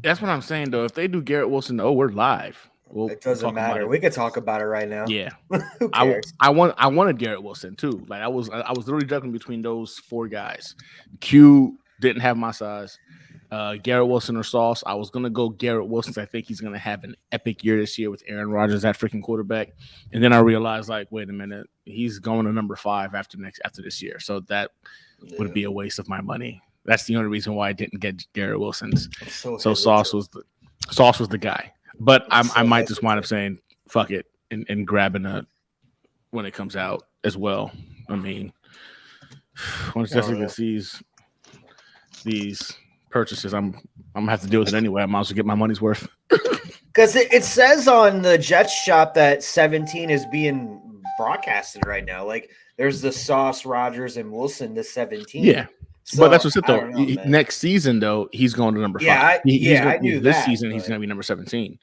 That's what I'm saying though. If they do Garrett Wilson, oh, we're live. We'll It doesn't talk about matter. it. We could talk about it right now. Yeah, Who cares? I wanted Garrett Wilson too. Like I was literally juggling between those four guys. Q didn't have my size. Garrett Wilson or Sauce. I was gonna go Garrett Wilson. I think he's gonna have an epic year this year with Aaron Rodgers, that freaking quarterback. And then I realized, like, wait a minute, he's going to number 5 after this year. So that would be a waste of my money. That's the only reason why I didn't get Garrett Wilson's. So Sauce was the guy. But I might just wind up saying fuck it and grabbing a when it comes out as well. I mean, once Jessica sees these purchases, I'm gonna have to deal with it anyway. I might as well get my money's worth. Because it says on the Jets shop that 17 is being broadcasted right now. Like there's the Sauce, Rodgers, and Wilson to 17. Yeah. So, but that's what's it though. Next season though, he's going to number 5. I knew this that, season he's going to be number 17.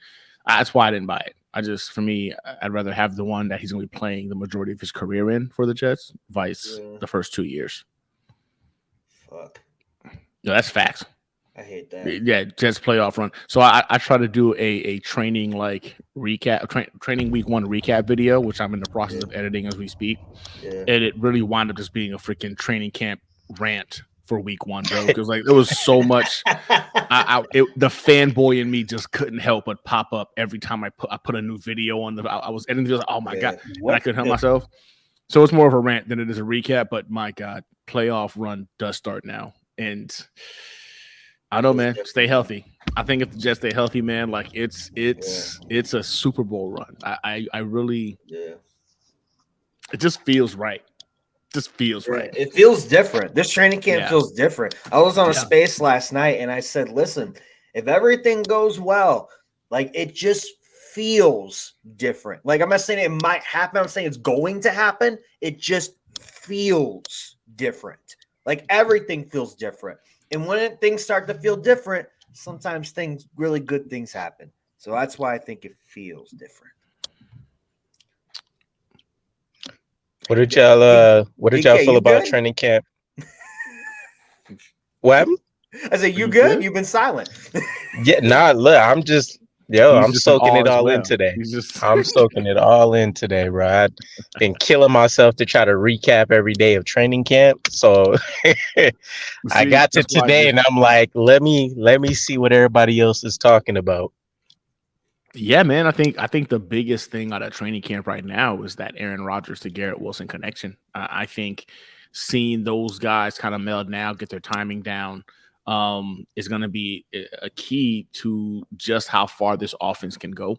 That's why I didn't buy it. For me, I'd rather have the one that he's going to be playing the majority of his career in for the Jets, vice the first 2 years. Fuck. No, that's facts. I hate that. Yeah, Jets playoff run. So I try to do a training like recap, training week 1 recap video, which I'm in the process of editing as we speak. Yeah. And it really wound up just being a freaking training camp rant for week 1, bro. Because like there was so much. The fanboy in me just couldn't help but pop up every time I put a new video on I was editing. Like, oh my god, and I couldn't help myself. So it's more of a rant than it is a recap. But my god, playoff run does start now, and I don't know, man. Stay healthy. I think if the Jets stay healthy, man, like it's a Super Bowl run. I really, it just feels right. Just feels right. It feels different. This training camp feels different. I was on a space last night and I said, listen, if everything goes well, like it just feels different. Like I'm not saying it might happen. I'm saying it's going to happen. It just feels different. Like everything feels different. And when things start to feel different, sometimes really good things happen. So that's why I think it feels different. What did y'all feel about training camp? What happened? I said, you good? You've been silent. Yeah, nah, look, I'm soaking it all in today. I'm soaking it all in today, bro. I've been killing myself to try to recap every day of training camp. So I got to today and I'm like, let me see what everybody else is talking about. Yeah, man. I think the biggest thing out of training camp right now is that Aaron Rodgers to Garrett Wilson connection. I think seeing those guys kind of meld now, get their timing down, is going to be a key to just how far this offense can go.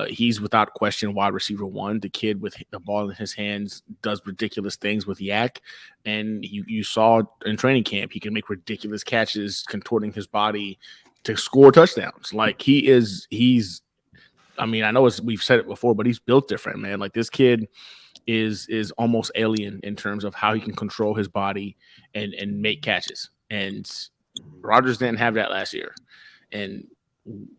He's without question wide receiver 1. The kid with the ball in his hands does ridiculous things with yak, and you saw in training camp he can make ridiculous catches, contorting his body to score touchdowns. Like he's. I mean, I know we've said it before, but he's built different, man. Like this kid is almost alien in terms of how he can control his body and make catches. And Rodgers didn't have that last year, and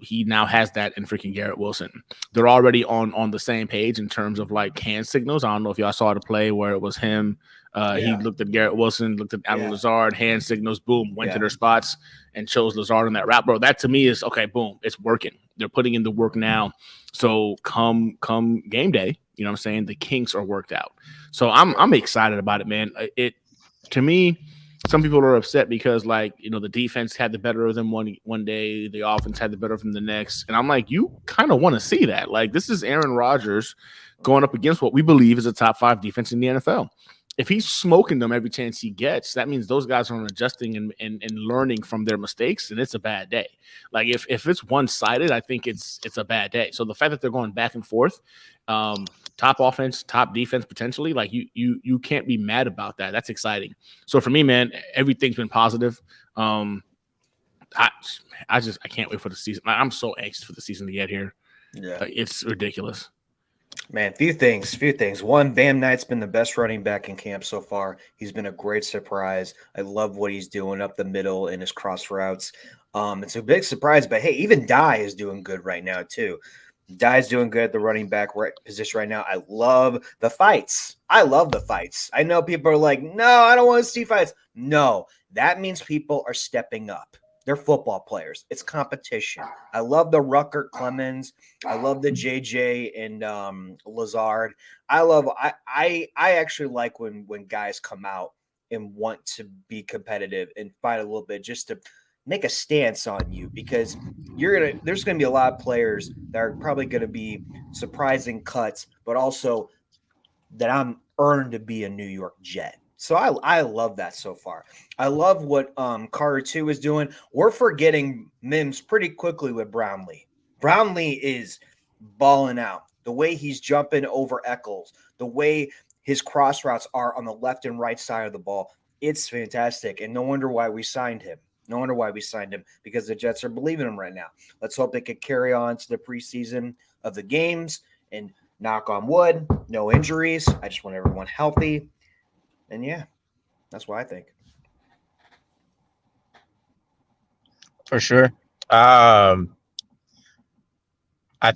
he now has that in freaking Garrett Wilson. They're already on the same page in terms of like hand signals. I don't know if y'all saw the play where it was him. He looked at Garrett Wilson, looked at Alan Lazard, hand signals, boom, went to their spots and chose Lazard on that route. Bro, that to me is, okay, boom, it's working. They're putting in the work now. So come game day, you know what I'm saying? The kinks are worked out. So I'm excited about it, man. To me, some people are upset because, like, you know, the defense had the better of them one day, the offense had the better of them the next. And I'm like, you kind of want to see that. Like, this is Aaron Rodgers going up against what we believe is a top 5 defense in the NFL. If he's smoking them every chance he gets, that means those guys aren't adjusting and learning from their mistakes, and it's a bad day. Like if it's one-sided, I think it's a bad day. So the fact that they're going back and forth, top offense, top defense potentially, like you can't be mad about that. That's exciting. So for me, man, everything's been positive. I can't wait for the season. I'm so anxious for the season to get here. Yeah, it's ridiculous. Man, few things. One, Bam Knight's been the best running back in camp so far. He's been a great surprise. I love what he's doing up the middle in his cross routes. It's a big surprise, but hey, even Dye is doing good right now too. Dye's doing good at the running back position right now. I love the fights. I know people are like, no, I don't want to see fights. No, that means people are stepping up. They're football players. It's competition. I love the Ruckert Clemens. I love the JJ and Lazard. I actually like when guys come out and want to be competitive and fight a little bit just to make a stance on you, because there's gonna be a lot of players that are probably gonna be surprising cuts, but also that I'm earned to be a New York Jet. So I love that so far. I love what Carter 2 is doing. We're forgetting Mims pretty quickly with Brownlee. Brownlee is balling out. The way he's jumping over Eccles, the way his cross routes are on the left and right side of the ball, it's fantastic. And no wonder why we signed him. No wonder why we signed him, because the Jets are believing him right now. Let's hope they could carry on to the preseason of the games, and knock on wood, no injuries. I just want everyone healthy. And yeah, that's what I think. For sure. I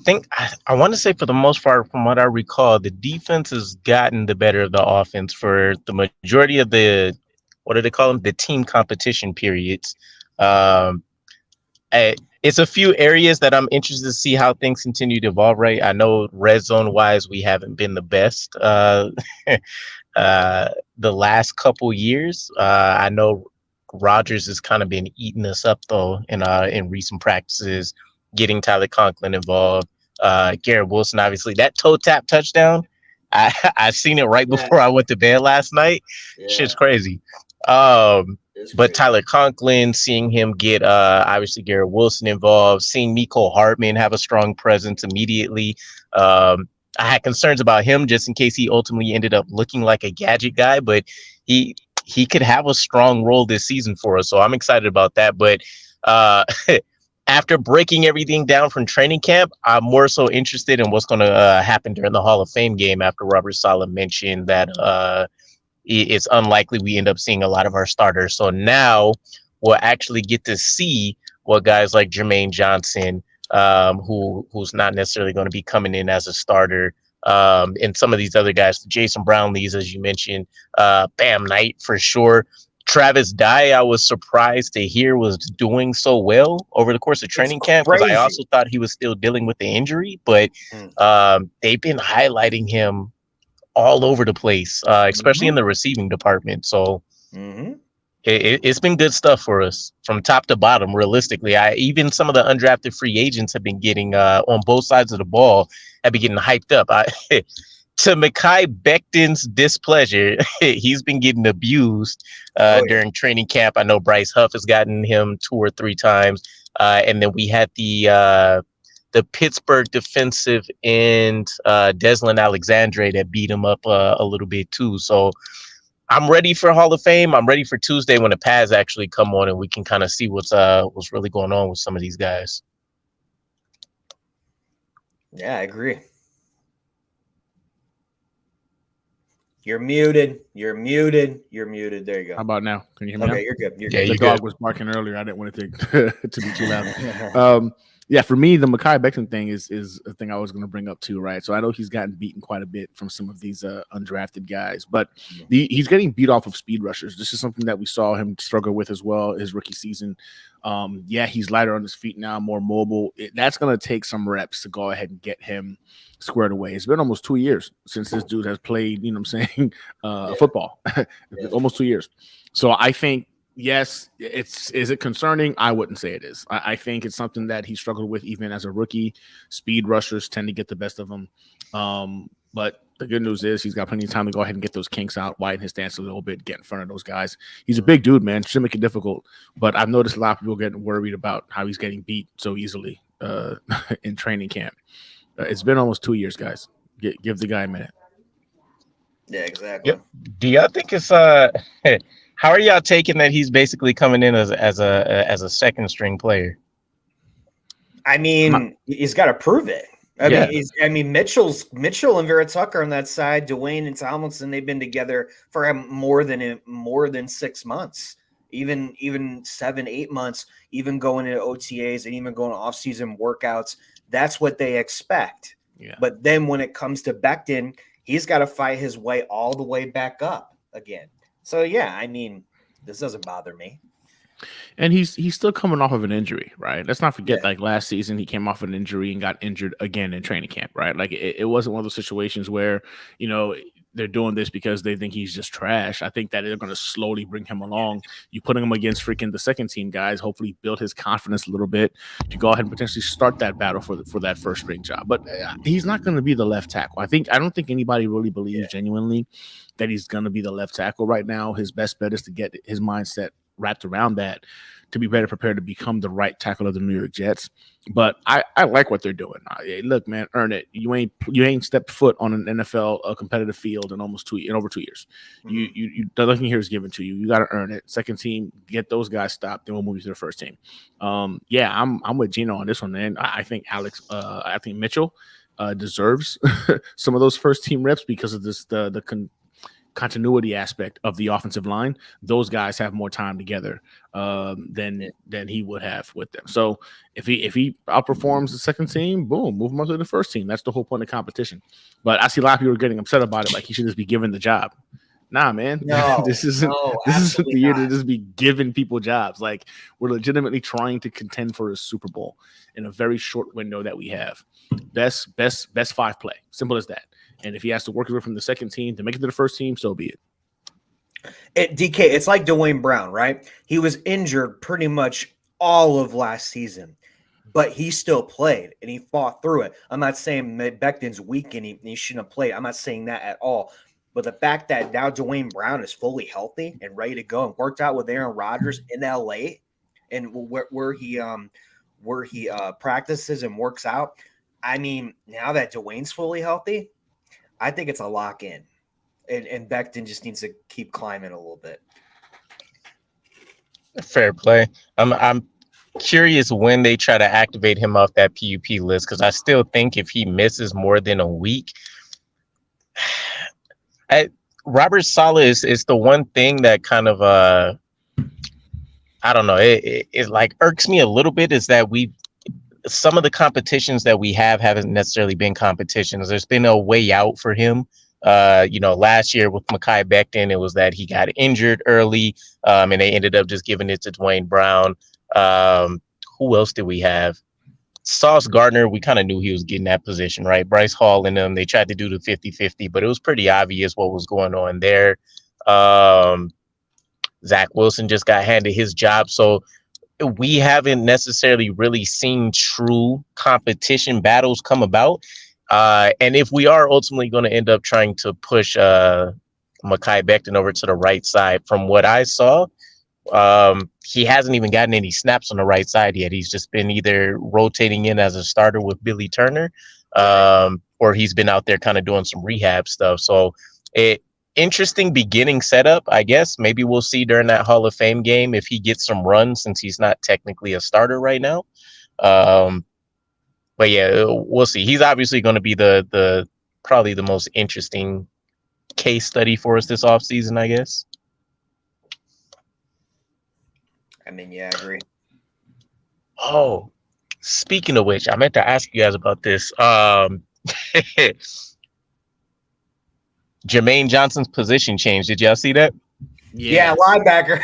think I want to say, for the most part, from what I recall, the defense has gotten the better of the offense for the majority of the, what do they call them? The team competition periods. It's a few areas that I'm interested to see how things continue to evolve, right? I know red zone wise, we haven't been the best the last couple years. I know Rodgers has kind of been eating us up though in recent practices, getting Tyler Conklin involved. Garrett Wilson, obviously, that toe tap touchdown. I seen it right before I went to bed last night. Yeah. Shit's crazy. But Tyler Conklin, seeing him get obviously Garrett Wilson involved, seeing Mecole Hardman have a strong presence immediately. I had concerns about him just in case he ultimately ended up looking like a gadget guy, but he could have a strong role this season for us. So I'm excited about that. But after breaking everything down from training camp, I'm more so interested in what's going to happen during the Hall of Fame game, after Robert Saleh mentioned that it's unlikely we end up seeing a lot of our starters. So now we'll actually get to see what guys like Jermaine Johnson, who's not necessarily going to be coming in as a starter, and some of these other guys, Jason Brownlees, as you mentioned, Bam Knight for sure. Travis Dye, I was surprised to hear was doing so well over the course of training camp, because I also thought he was still dealing with the injury, but they've been highlighting him all over the place, especially in the receiving department. So it's been good stuff for us from top to bottom. Realistically, even some of the undrafted free agents have been getting on both sides of the ball, have been getting hyped up. To Mekhi Becton's displeasure, he's been getting abused during training camp. I know Bryce Huff has gotten him 2 or 3 times, and then we had the Pittsburgh defensive end, Deslin Alexandre, that beat him up a little bit too. So I'm ready for Hall of Fame. I'm ready for Tuesday when the pads actually come on and we can kind of see what's really going on with some of these guys. Yeah, I agree. You're muted. You're muted. You're muted. There you go. How about now? Can you hear me? Okay, now? You're good. You're good. The dog was barking earlier. I didn't want it to be too loud. Yeah, for me, the Mekhi Becton thing is a thing I was going to bring up too, right? So I know he's gotten beaten quite a bit from some of these undrafted guys, but he's getting beat off of speed rushers. This is something that we saw him struggle with as well his rookie season. Yeah, he's lighter on his feet now, more mobile. That's going to take some reps to go ahead and get him squared away. It's been almost 2 years since this dude has played, you know what I'm saying, football. Almost 2 years. So I think, yes, is it concerning? I wouldn't say it is. I think it's something that he struggled with even as a rookie. Speed rushers tend to get the best of him. But the good news is he's got plenty of time to go ahead and get those kinks out, widen his stance a little bit, get in front of those guys. He's a big dude, man. Should make it difficult. But I've noticed a lot of people getting worried about how he's getting beat so easily in training camp. It's been almost 2 years, guys. Give the guy a minute. Yeah, exactly. Yep. Do y'all think it's how are y'all taking that he's basically coming in as a second string player? I mean, he's got to prove it. I mean, Mitchell and Vera Tucker on that side, Dwayne and Tomlinson, they've been together for more than 6 months, even 7-8 months, even going into OTAs and even going to off-season workouts. That's what they expect. Yeah. But then when it comes to Becton, he's got to fight his way all the way back up again. So, yeah, I mean, this doesn't bother me. And he's still coming off of an injury, right? Let's not forget, like last season, he came off an injury and got injured again in training camp, right? Like it wasn't one of those situations where, they're doing this because they think he's just trash. I think that they're going to slowly bring him along. You putting him against freaking the second team guys, hopefully build his confidence a little bit to go ahead and potentially start that battle for that first string job. But he's not going to be the left tackle. I don't think anybody really believes genuinely that he's going to be the left tackle right now. His best bet is to get his mindset wrapped around that to be better prepared to become the right tackle of the New York Jets. But I like what they're doing. Look, man, earn it. You ain't stepped foot on an NFL competitive field in over 2 years. Mm-hmm. You nothing here is given to you. You got to earn it. Second team, get those guys stopped. Then we'll move you to the first team. I'm with Gino on this one, man. I think Mitchell deserves some of those first team reps because of this continuity aspect of the offensive line. Those guys have more time together than he would have with them. So if he outperforms the second team, boom, move him up to the first team. That's the whole point of competition. But I see a lot of people getting upset about it, like he should just be given the job. Nah, man. No, this isn't the year to just be giving people jobs. Like, we're legitimately trying to contend for a Super Bowl in a very short window that we have. Best 5 play. Simple as that. And if he has to work his way from the second team to make it to the first team, so be it. DK, it's like Dwayne Brown, right? He was injured pretty much all of last season, but he still played and he fought through it. I'm not saying Becton's weak and he shouldn't have played. I'm not saying that at all. But the fact that now Dwayne Brown is fully healthy and ready to go and worked out with Aaron Rodgers in LA and where he practices and works out. I mean, now that Dwayne's fully healthy, I think it's a lock in, and Becton just needs to keep climbing a little bit. Fair play. I'm curious when they try to activate him off that PUP list, because I still think if he misses more than a week, Robert Saleh is the one thing that kind of I don't know. It like irks me a little bit is that some of the competitions that we haven't necessarily been competitions. There's been a way out for him. Last year with Mekhi Becton, it was that he got injured early, and they ended up just giving it to Dwayne Brown. Who else did we have? Sauce Gardner, we kind of knew he was getting that position, right? Bryce Hall and them, they tried to do the 50-50, but it was pretty obvious what was going on there. Zach Wilson just got handed his job. So we haven't necessarily really seen true competition battles come about. And if we are ultimately going to end up trying to push Mekhi Becton over to the right side, from what I saw, he hasn't even gotten any snaps on the right side yet. He's just been either rotating in as a starter with Billy Turner, or he's been out there kind of doing some rehab stuff. So interesting beginning setup, I guess. Maybe we'll see during that Hall of Fame game if he gets some runs, since he's not technically a starter right now. But yeah, we'll see. He's obviously going to be the probably the most interesting case study for us this offseason, I guess. I mean, yeah, I agree. Oh, speaking of which, I meant to ask you guys about this. Jermaine Johnson's position change. Did y'all see that? Yeah, linebacker.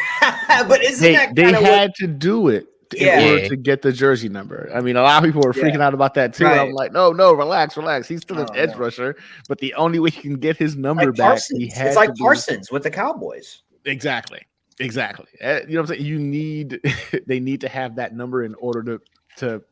But they had to do it in order to get the jersey number. I mean, a lot of people were freaking out about that too. Right. I'm like, no, relax. He's still an edge rusher, but the only way he can get his number back, it's like Parsons with the Cowboys. Exactly. You know what I'm saying? They need to have that number in order to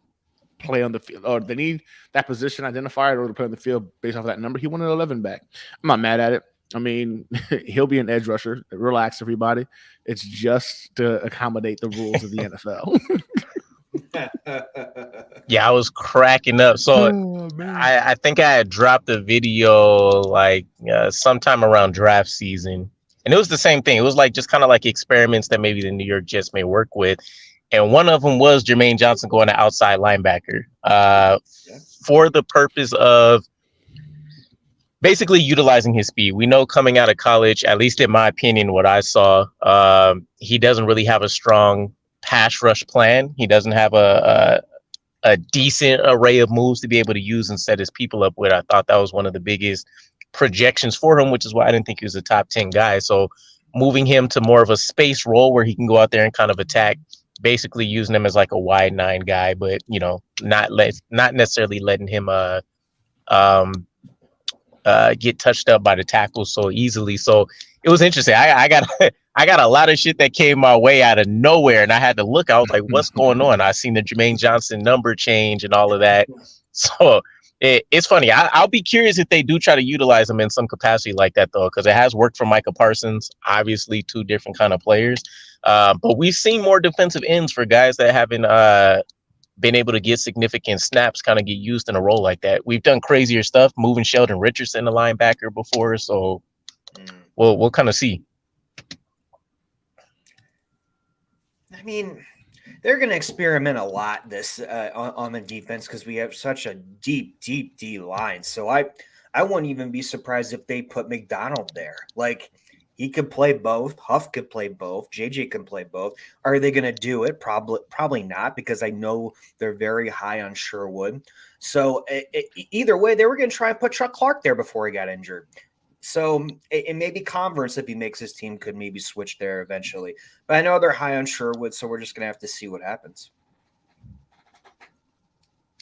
play on the field, or they need that position identifier in order to play on the field based off of that number. He wanted 11 back. I'm not mad at it. I mean, he'll be an edge rusher. Relax, everybody. It's just to accommodate the rules of the NFL. Yeah, I was cracking up. So I think I had dropped a video like sometime around draft season. And it was the same thing. It was like just kind of like experiments that maybe the New York Jets may work with. And one of them was Jermaine Johnson going to outside linebacker for the purpose of basically utilizing his speed. We know coming out of college, at least in my opinion, what I saw, he doesn't really have a strong pass rush plan. He doesn't have a decent array of moves to be able to use and set his people up with. I thought that was one of the biggest projections for him, which is why I didn't think he was a top 10 guy. So moving him to more of a space role where he can go out there and kind of attack, basically using him as like a wide 9 guy, but not necessarily letting him get touched up by the tackles so easily. So it was interesting. I got I got a lot of shit that came my way out of nowhere, and I had to look. I was like, "What's going on?" I seen the Jermaine Johnson number change and all of that. So it's funny. I'll be curious if they do try to utilize him in some capacity like that, though, because it has worked for Micah Parsons. Obviously, 2 different kind of players, but we've seen more defensive ends for guys that haven't been able to get significant snaps, kind of get used in a role like that. We've done crazier stuff, moving Sheldon Richardson, the linebacker, before, so we'll kind of see. I mean, they're going to experiment a lot this on the defense because we have such a deep D line. So I wouldn't even be surprised if they put McDonald there. Like, he could play both. Huff could play both. JJ can play both. Are they going to do it? Probably not, because I know they're very high on Sherwood. So either way, they were going to try and put Chuck Clark there before he got injured. So it maybe Converse, if he makes his team, could maybe switch there eventually. But I know they're high on Sherwood, so we're just going to have to see what happens.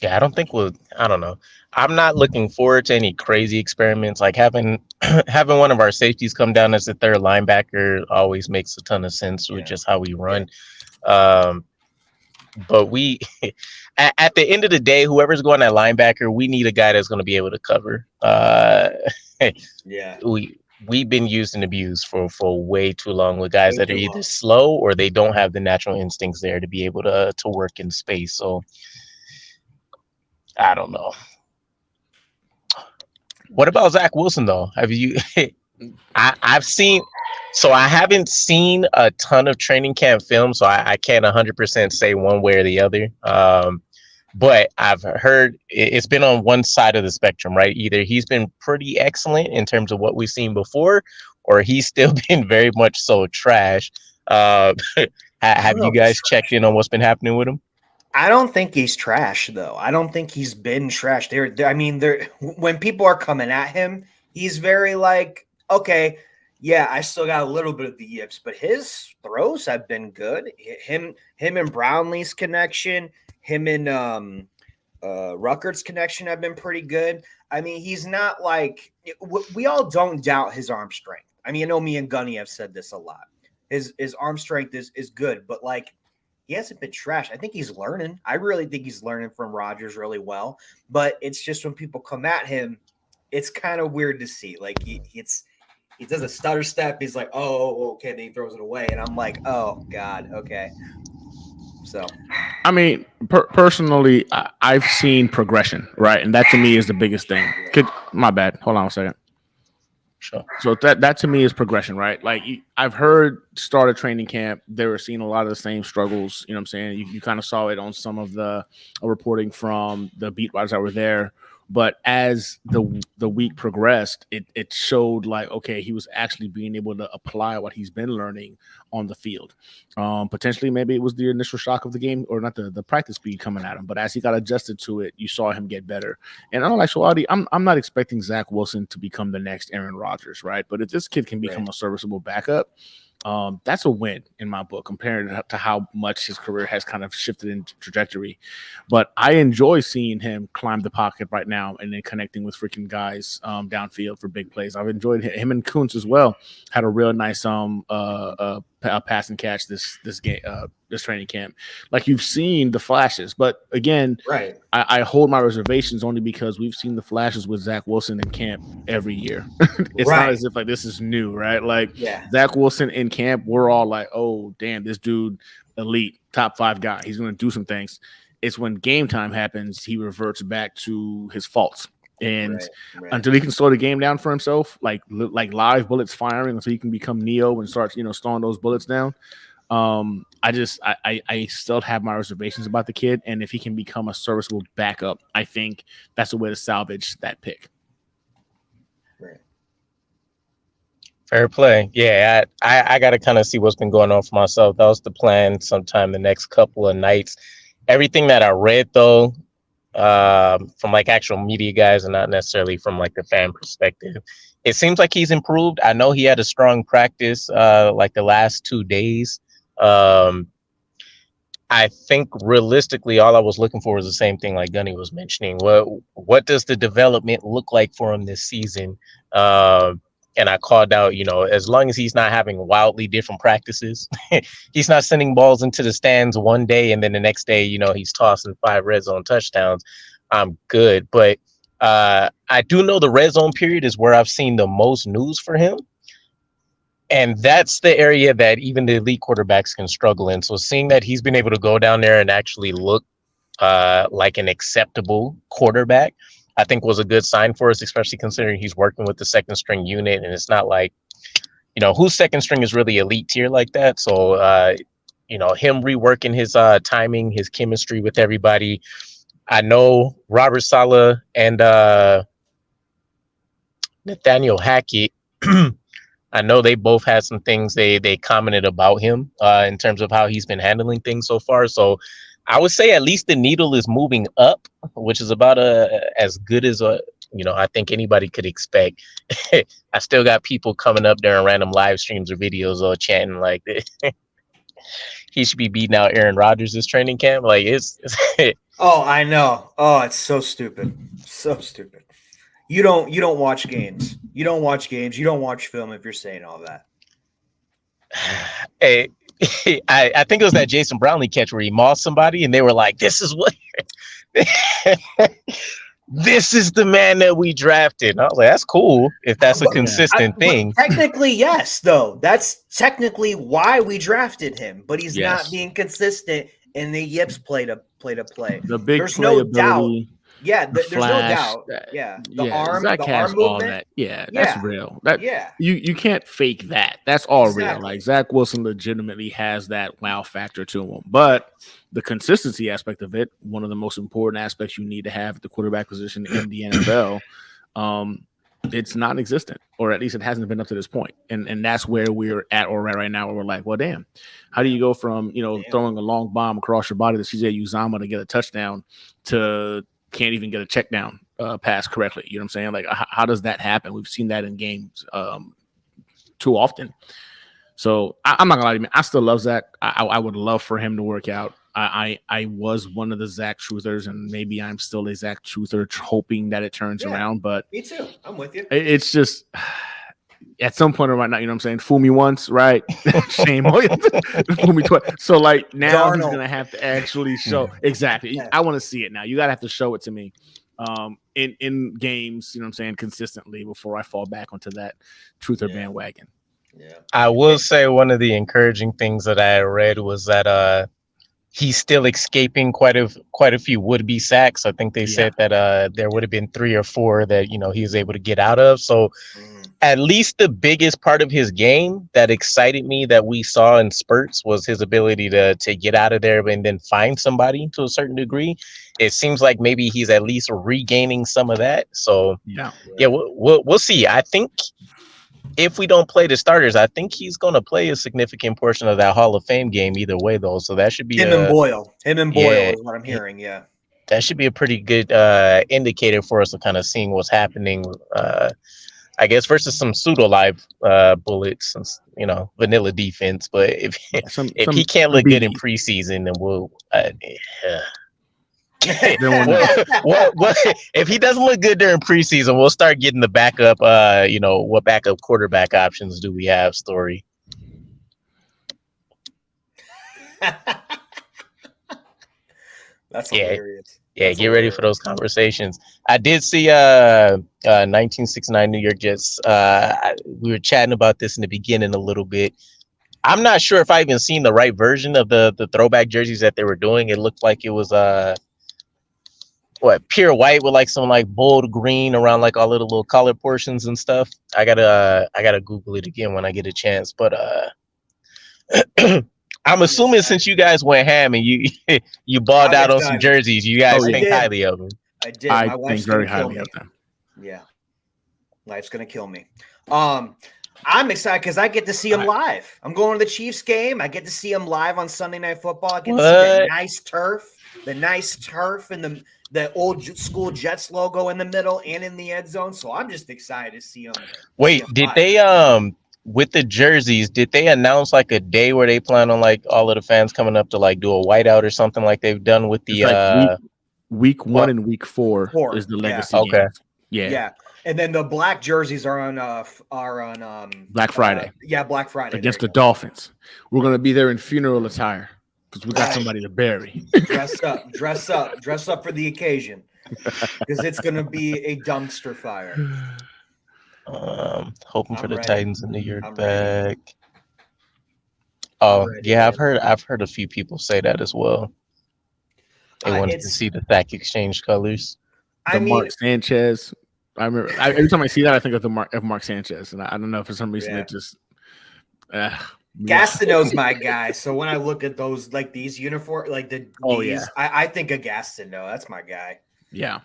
Yeah, I don't know. I'm not looking forward to any crazy experiments. Like having one of our safeties come down as the third linebacker always makes a ton of sense with just how we run. Yeah. But we, at the end of the day, whoever's going at linebacker, we need a guy that's going to be able to cover. We've been used and abused for way too long with guys that are either slow or they don't have the natural instincts there to be able to work in space. So I don't know. What about Zach Wilson though? Have you? I've seen. So I haven't seen a ton of training camp film, so I can't 100% say one way or the other. But I've heard it's been on one side of the spectrum, right? Either he's been pretty excellent in terms of what we've seen before, or he's still been very much so trash. Have you guys checked in on what's been happening with him? I don't think he's trash, though. I don't think he's been trash. When people are coming at him, he's very like, okay, yeah, I still got a little bit of the yips, but his throws have been good. Him and Brownlee's connection, him and Ruckert's connection have been pretty good. I mean, he's not like – we all don't doubt his arm strength. I mean, I know me and Gunny have said this a lot. His arm strength is good, but like – he hasn't been trash. I think he's learning. I really think he's learning from Rodgers really well. But it's just when people come at him, it's kind of weird to see. Like he does a stutter step. He's like, oh, okay. Then he throws it away. And I'm like, oh, God, okay. So, I mean, personally, I've seen progression, right? And that to me is the biggest thing. My bad. Hold on a second. Sure. So that to me is progression, right? Like I've heard start a training camp, they were seeing a lot of the same struggles. You know what I'm saying? You kind of saw it on some of the reporting from the beat writers that were there. But as the week progressed, it showed like, okay, he was actually being able to apply what he's been learning on the field. Potentially, maybe it was the initial shock of the game, or not the practice speed coming at him. But as he got adjusted to it, you saw him get better. And in all actuality, I'm not expecting Zach Wilson to become the next Aaron Rodgers, right? But if this kid can become a serviceable backup, that's a win in my book compared to how much his career has kind of shifted in trajectory. But I enjoy seeing him climb the pocket right now and then connecting with freaking guys downfield for big plays. I've enjoyed him and Kuntz as well. Had a real nice pass and catch this game, this training camp. Like you've seen the flashes, but again, right. I hold my reservations only because we've seen the flashes with Zach Wilson in camp every year. It's not as if like this is new, right? Like Zach Wilson in camp, we're all like, oh damn, this dude elite, top 5 guy. He's gonna do some things. It's when game time happens, he reverts back to his faults. And until he can slow the game down for himself, like live bullets firing, until he can become Neo and starts, slowing those bullets down. I still have my reservations about the kid, and if he can become a serviceable backup, I think that's the way to salvage that pick. Right. Fair play. Yeah, I got to kind of see what's been going on for myself. That was the plan sometime the next couple of nights. Everything that I read, though, from like actual media guys and not necessarily from like the fan perspective. It seems like he's improved. I know he had a strong practice like the last 2 days. I think realistically, all I was looking for was the same thing like Gunny was mentioning. What does the development look like for him this season? And I called out, as long as he's not having wildly different practices, he's not sending balls into the stands one day and then the next day, he's tossing 5 red zone touchdowns. I'm good. But I do know the red zone period is where I've seen the most news for him. And that's the area that even the elite quarterbacks can struggle in. So seeing that he's been able to go down there and actually look like an acceptable quarterback, I think was a good sign for us, especially considering he's working with the second string unit. And it's not like, whose second string is really elite tier like that. So, him reworking his timing, his chemistry with everybody. I know Robert Saleh and Nathaniel Hackett, I know they both had some things they commented about him in terms of how he's been handling things so far. So I would say at least the needle is moving up, which is about as good as I think anybody could expect. I still got people coming up during random live streams or videos or chanting like he should be beating out Aaron Rodgers this training camp. Like it's Oh, I know. Oh, it's so stupid. So stupid. You don't watch games. You don't watch games. You don't watch film if you're saying all that. Hey, I think it was that Jason Brownlee catch where he mauled somebody and they were like, this is what this is the man that we drafted. And I was like, that's cool if that's a consistent thing. Technically, yes, though. That's technically why we drafted him, but he's not being consistent in the yips play to play. There's no doubt. Yeah, there's no doubt. The arm movement. All that. Yeah, that's real. You can't fake that. That's all real. Like Zach Wilson legitimately has that wow factor to him. But the consistency aspect of it, one of the most important aspects you need to have at the quarterback position in the NFL, it's non-existent, or at least it hasn't been up to this point. And that's where we're at or right now, where we're like, well, damn, how do you go from throwing a long bomb across your body to CJ Uzomah to get a touchdown to can't even get a check down pass correctly? You know what I'm saying? Like, how does that happen? We've seen that in games too often. So I'm not gonna lie to you, man. I still love Zach. I would love for him to work out. I was one of the Zach truthers, and maybe I'm still a Zach truther, hoping that it turns around. But me too. I'm with you. It's just at some point right now, you know what I'm saying? Fool me once, right? Shame on you. Fool me twice. So like now he's gonna have to actually show exactly. I want to see it now. You gotta have to show it to me in games, you know what I'm saying, consistently before I fall back onto that truther bandwagon. Yeah. I will say one of the encouraging things that I read was that he's still escaping quite a few would-be sacks. I think they said that there would have been 3 or 4 that he was able to get out of. So at least the biggest part of his game that excited me that we saw in spurts was his ability to get out of there and then find somebody to a certain degree. It seems like maybe he's at least regaining some of that. So we'll see. I think if we don't play the starters, I think he's going to play a significant portion of that Hall of Fame game either way, though. So that should be him and Boyle is what I'm hearing. Yeah, that should be a pretty good indicator for us of kind of seeing what's happening. I guess versus some pseudo live bullets and vanilla defense. But if he can't look good in preseason, then we'll. What if he doesn't look good during preseason? We'll start getting the backup. What backup quarterback options do we have? Story. That's hilarious. Yeah, get ready for those conversations. I did see 1969 New York Jets. We were chatting about this in the beginning a little bit. I'm not sure if I even seen the right version of the throwback jerseys that they were doing. It looked like it was pure white with like some like bold green around like all of the little collar portions and stuff. I gotta Google it again when I get a chance. But I'm assuming since you guys went ham and you balled out on some jerseys, you guys think highly of them. I did. I think very highly of them. Yeah, life's gonna kill me. I'm excited because I get to see him live. I'm going to the Chiefs game. I get to see him live on Sunday Night Football. I get to see that nice turf. the nice turf and the old school Jets logo in the middle and in the end zone. So I'm just excited to see them. Wait, did they with the jerseys, did they announce like a day where they plan on like all of the fans coming up to like do a whiteout or something like they've done with the like week 1 and week 4 is the legacy okay games. Yeah. And then the black jerseys are on Black Friday. Black Friday against the Dolphins. We're gonna be there in funeral attire because we got somebody to bury. Dress up for the occasion because it's gonna be a dumpster fire. Hoping for the Titans in the year back. Oh yeah, I've heard a few people say that as well. They wanted to see the Thack exchange colors. Mark Sanchez. I remember every time I see that, I think of Mark Sanchez, and I don't know, for some reason it just. Gastineau's my guy, so when I look at those like these uniform, like I think of Gastineau. That's my guy. Yeah.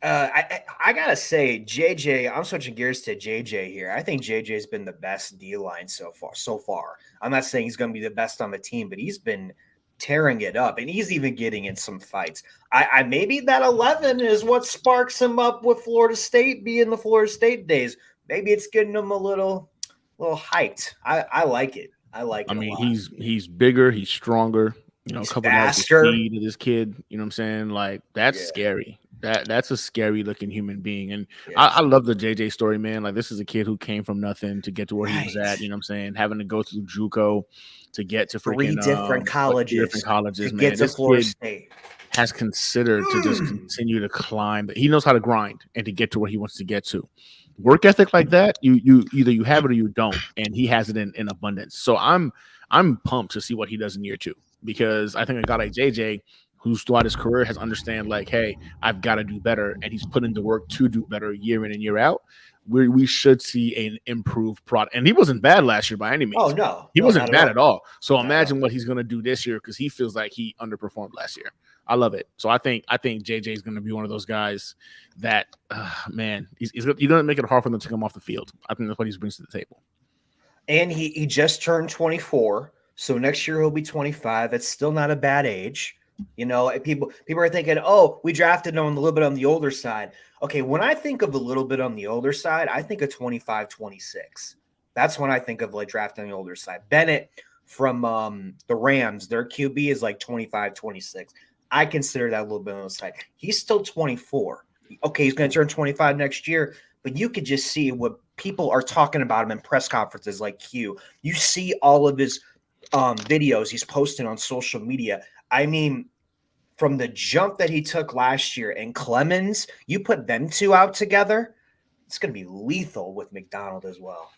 I gotta say, JJ. I'm switching gears to JJ here. I think JJ's been the best D-line so far. I'm not saying he's going to be the best on the team, but he's been tearing it up, and he's even getting in some fights. I maybe that 11 is what sparks him up with Florida State, being the Florida State days. Maybe it's getting him a little hyped. I like it. I like it. I mean, he's bigger, he's stronger. He's coming out the speed of this kid. You know what I'm saying? Like that's scary. That's a scary looking human being. And I love the JJ story, man. Like, this is a kid who came from nothing to get to where he was at, you know what I'm saying? Having to go through JUCO to get to freaking different colleges to man. Get to Florida State. Has considered to just continue to climb. He knows how to grind and to get to where he wants to get to. Work ethic like that, you either you have it or you don't, and he has it in abundance. So I'm pumped to see what he does in year 2, because I think a guy like JJ, who's throughout his career has understand like, hey, I've got to do better, and he's put in the work to do better year in and year out. We should see an improved product. And he wasn't bad last year by any means. Oh, no. He wasn't bad at all. So imagine what he's going to do this year, because he feels like he underperformed last year. I love it. So I think JJ is going to be one of those guys that, man, he's going to make it hard for them to come off the field. I think that's what he brings to the table. And he just turned 24. So next year he'll be 25. That's still not a bad age. You know, people are thinking, oh, we drafted him a little bit on the older side. Okay, when I think of a little bit on the older side, I think of 25, 26. That's when I think of like drafting on the older side. Bennett from the Rams, their QB is like 25, 26. I consider that a little bit on the side. He's still 24. Okay, he's going to turn 25 next year, but you could just see what people are talking about him in press conferences like Q. You see all of his videos he's posting on social media. I mean, from the jump that he took last year and Clemens, you put them two out together, it's going to be lethal with McDonald as well.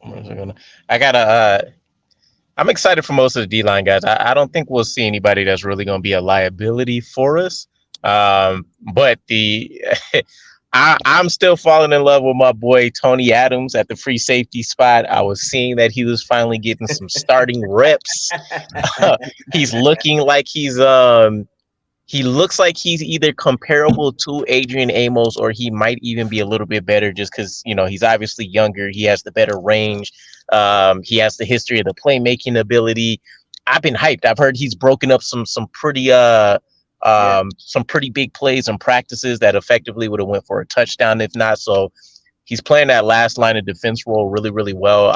I'm excited for most of the D-line guys. I don't think we'll see anybody that's really going to be a liability for us. But I'm still falling in love with my boy Tony Adams at the free safety spot. I was seeing that he was finally getting some starting reps. He's looking like he looks like he's either comparable to Adrian Amos, or he might even be a little bit better, just because, you know, he's obviously younger. He has the better range. He has the history of the playmaking ability. I've been hyped. I've heard he's broken up some pretty big plays and practices that effectively would have went for a touchdown if not. So he's playing that last line of defense role really, really well.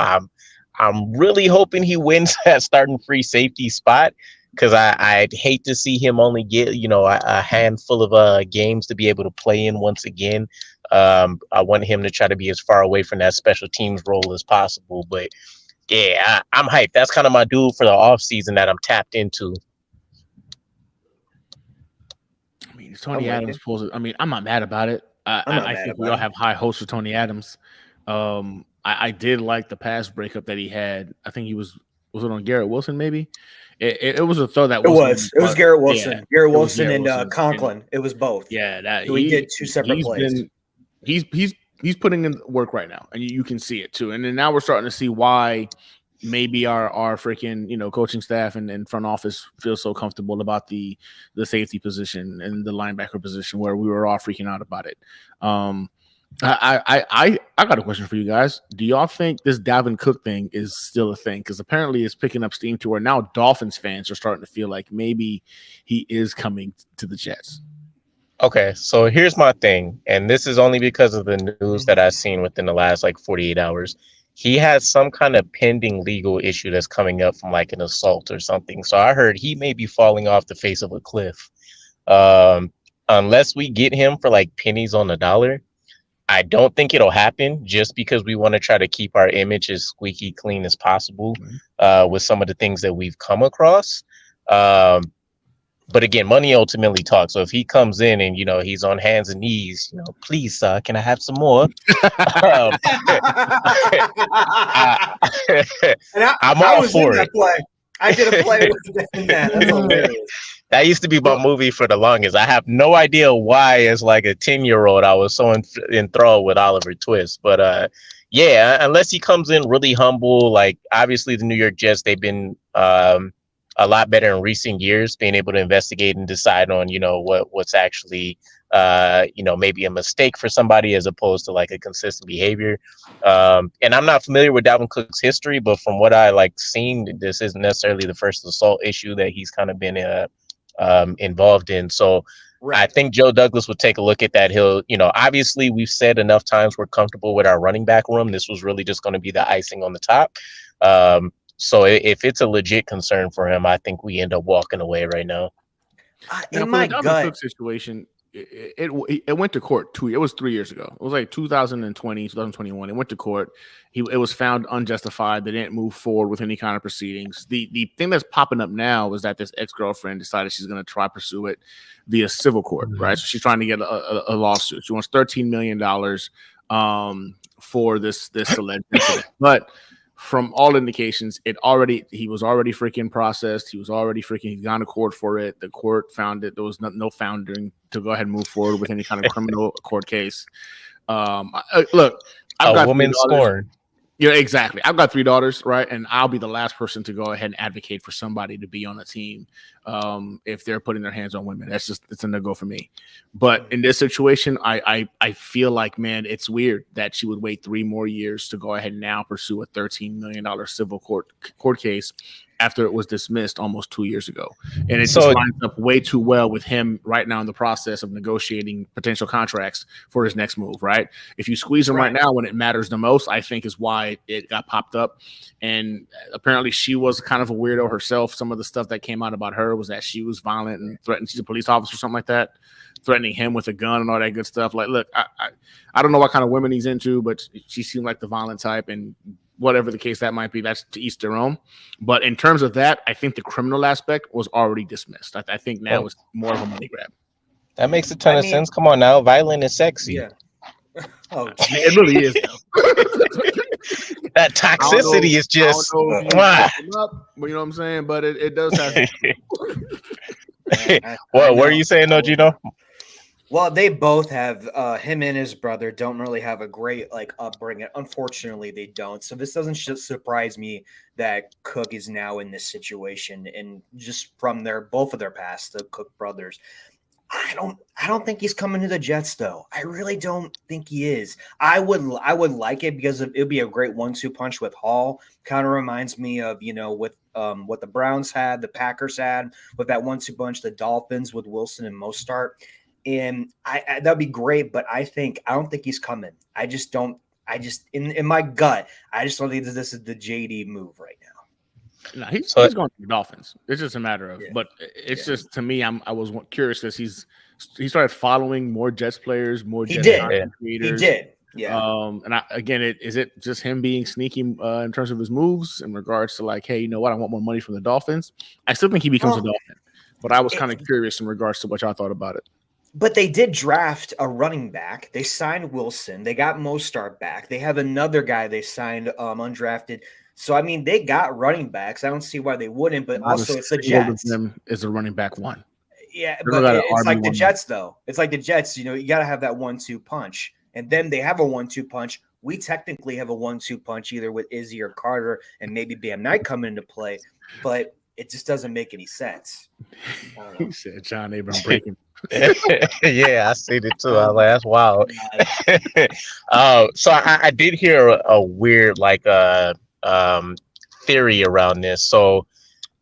I'm really hoping he wins that starting free safety spot, because I'd hate to see him only get, you know, a handful of games to be able to play in once again. I want him to try to be as far away from that special teams role as possible. But yeah, I'm hyped. That's kind of my dude for the offseason that I'm tapped into. I mean, Tony Adams pulls it. I mean, I'm not mad about it. I think we all have high hopes for Tony Adams. I did like the pass breakup that he had. I think he was it on Garrett Wilson, maybe? It was a throw that was. It was Garrett Wilson. Yeah, Garrett Wilson and Conklin. It was both. Yeah, he did two separate plays. He's putting in work right now, and you can see it too. And then now we're starting to see why maybe our freaking, you know, coaching staff and front office feels so comfortable about the safety position and the linebacker position, where we were all freaking out about it. I got a question for you guys. Do y'all think this Dalvin Cook thing is still a thing? Because apparently it's picking up steam to where now Dolphins fans are starting to feel like maybe he is coming to the Jets. Okay, so here's my thing, and this is only because of the news that I've seen within the last like 48 hours. He has some kind of pending legal issue that's coming up from like an assault or something. So I heard he may be falling off the face of a cliff. Unless we get him for like pennies on the dollar, I don't think it'll happen just because we want to try to keep our image as squeaky clean as possible with some of the things that we've come across. But again, money ultimately talks. So if he comes in and, he's on hands and knees, please, sir, can I have some more? I'm all for it. I did a play with that. That's hilarious. That used to be my movie for the longest. I have no idea why, as like a 10-year-old, I was so enthralled with Oliver Twist. But yeah, unless he comes in really humble, like obviously the New York Jets, they've been a lot better in recent years, being able to investigate and decide on, what's actually, maybe a mistake for somebody as opposed to like a consistent behavior. And I'm not familiar with Dalvin Cook's history, but from what I like seen, this isn't necessarily the first assault issue that he's kind of been involved in. So right. I think Joe Douglas would take a look at that. He'll, obviously we've said enough times we're comfortable with our running back room. This was really just going to be the icing on the top. So if it's a legit concern for him, I think we end up walking away right now. In my gut situation, it went to court. It was 3 years ago. It was like 2020, 2021. It went to court. It was found unjustified. They didn't move forward with any kind of proceedings. The thing that's popping up now is that this ex-girlfriend decided she's going to try pursue it via civil court, right? So she's trying to get a lawsuit. She wants $13 million for this alleged incident. But from all indications, he was already freaking processed. He's gone to court for it. The court found that there was no founding to go ahead and move forward with any kind of criminal court case. Look, I've got woman scorned. Yeah, exactly. I've got 3 daughters, right? And I'll be the last person to go ahead and advocate for somebody to be on a team if they're putting their hands on women. It's a no-go for me. But in this situation, I feel like, man, it's weird that she would wait 3 more years to go ahead and now pursue a $13 million civil court case after it was dismissed almost 2 years ago. And it just lines up way too well with him right now in the process of negotiating potential contracts for his next move, right? If you squeeze him right now when it matters the most, I think is why it got popped up. And apparently she was kind of a weirdo herself. Some of the stuff that came out about her was that she was violent and threatened. She's a police officer or something like that, threatening him with a gun and all that good stuff. Like, look, I don't know what kind of women he's into, but she seemed like the violent type, and whatever the case that might be, that's to each their own. But in terms of that, I think the criminal aspect was already dismissed. I think now it's more of a money grab. That makes a ton of sense. Come on now. Violent is sexy. Yeah. Oh, it really is. That toxicity is just. But you know what I'm saying? But it does have. What were you saying, though, Gino? Well, they both have him and his brother don't really have a great upbringing. Unfortunately, they don't. So this doesn't surprise me that Cook is now in this situation, and just from both of their past, the Cook brothers. I don't think he's coming to the Jets, though. I really don't think he is. I would like it because it would be a great 1-2 punch with Hall. Kind of reminds me of with what the Browns had, the Packers had with that 1-2 punch, the Dolphins with Wilson and Mostert. And that'd be great, but I don't think he's coming. In my gut, I just don't think that this is the JD move right now. No, he's going to the Dolphins. It's just a matter of, but it's just, to me, I was curious because he started following more Jets players, more Jets content creators. He did. Yeah. And is it just him being sneaky in terms of his moves in regards to like, hey, you know what? I want more money from the Dolphins. I still think he becomes a Dolphin, but I was kind of curious in regards to what y'all thought about it. But they did draft a running back. They signed Wilson. They got Mostert back. They have another guy they signed undrafted. So, I mean, they got running backs. I don't see why they wouldn't, but also it's the Jets. Them is a running back one. Yeah, but it's like the Jets, though. It's like the Jets. You got to have that 1-2 punch. And then they have a 1-2 punch. We technically have a 1-2 punch either with Izzy or Carter and maybe Bam Knight coming into play. But it just doesn't make any sense. He said John Abram breaking. Yeah, I seen it too. I was like, that's wild. So I did hear a weird um theory around this. So